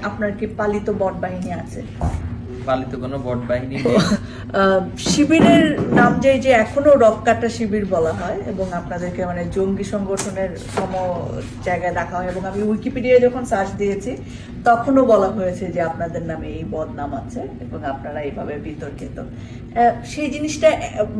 আপনার কি পালিত বট বাহিনী আছে? পালিত কোনো বট বাহিনী শিবিরের নাম যে এখনো রক কাটা শিবির বলা হয় এবং আপনাদেরকে মানে জঙ্গি সংগঠনের সম জায়গায় রাখা হয়, এবং আমি উইকিপিডিয়ায় যখন সার্চ দিয়েছি তখনও বলা হয়েছে যে আপনাদের নামে এই বদনাম আছে এবং আপনারা এইভাবে বিতর্কিত। সেই জিনিসটা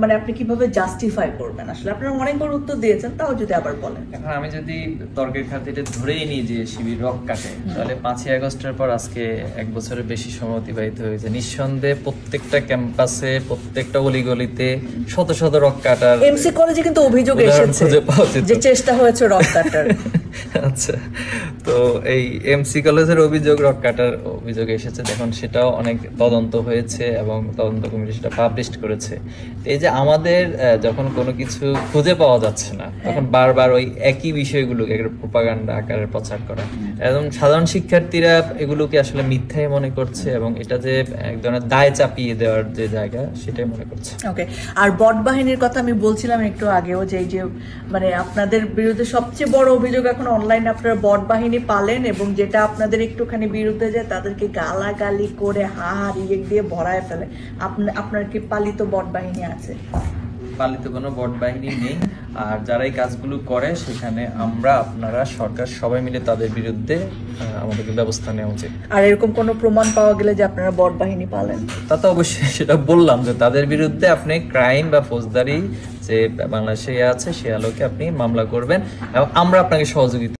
মানে আপনি কিভাবে জাস্টিফাই করবেন? আসলে আপনারা অনেকবার উত্তর দিয়েছেন, তাও যদি আবার বলেন। এখন আমি যদি তর্কের খাতিরে ধরেই নিই যে শিবির রক কাটে, তাহলে 5ই আগস্টের পর আজকে 1 বছরের বেশি সময় অতিবাহিত হয়েছে। নিঃসন্দেহে প্রত্যেকটা ক্যাম্পাসে, প্রত্যেকটা অলিগলিতে শত শত রক কাটার, এমসি কলেজে কিন্তু অভিযোগ এসেছে যে চেষ্টা হয়েছে রক কাটার। আচ্ছা, তো এই এমসি কলেজের অভিযোগ, রক কাটার অভিযোগ এসেছে, দেখুন সেটাও অনেক তদন্ত হয়েছে এবং তদন্ত কমিটি সেটা পাবলিশ করেছে। এই যে আমাদের যখন কোনো কিছু খুঁজে পাওয়া যাচ্ছে না, তখন বারবার ওই একই বিষয়গুলোকে একটা প্রোপাগান্ডা আকারে প্রচার করা, এবং সাধারণ শিক্ষার্থীরা এগুলোকে আসলে মিথ্যাই মনে করছে এবং এটা যে এক ধরনের দায় চাপিয়ে দেওয়ার যে জায়গা সেটাই মনে করছে। ওকে, আর বট বাহিনীর কথা আমি বলছিলাম একটু আগেও যে এই যে মানে আপনাদের বিরুদ্ধে সবচেয়ে বড় অভিযোগ এখন অনলাইনে আপনারা বট বাহিনী পালেন, এবং যেটা আপনাদের একটুখানি বিরুদ্ধে যায় তাদেরকে গালাগালি করে হাড়িয়ে দিয়ে ভরায় ফেলে। আপনার কি পালিত বট বাহিনী আছে? পালিত কোনো বট বাহিনী নেই। আর যারা এই কাজগুলো করে সেখানে আপনারা সরকার সবাই মিলে তাদের বিরুদ্ধে আমাদেরকে ব্যবস্থা নেওয়া উচিত। আর এরকম কোনো প্রমাণ পাওয়া গেলে যে আপনারা বট বাহিনী পালেন, তা তো অবশ্যই সেটা বললাম যে তাদের বিরুদ্ধে আপনি ক্রাইম বা ফৌজদারি যে বাংলাদেশে আছে সে আলোকে আপনি মামলা করবেন এবং আমরা আপনাকে সহযোগিতা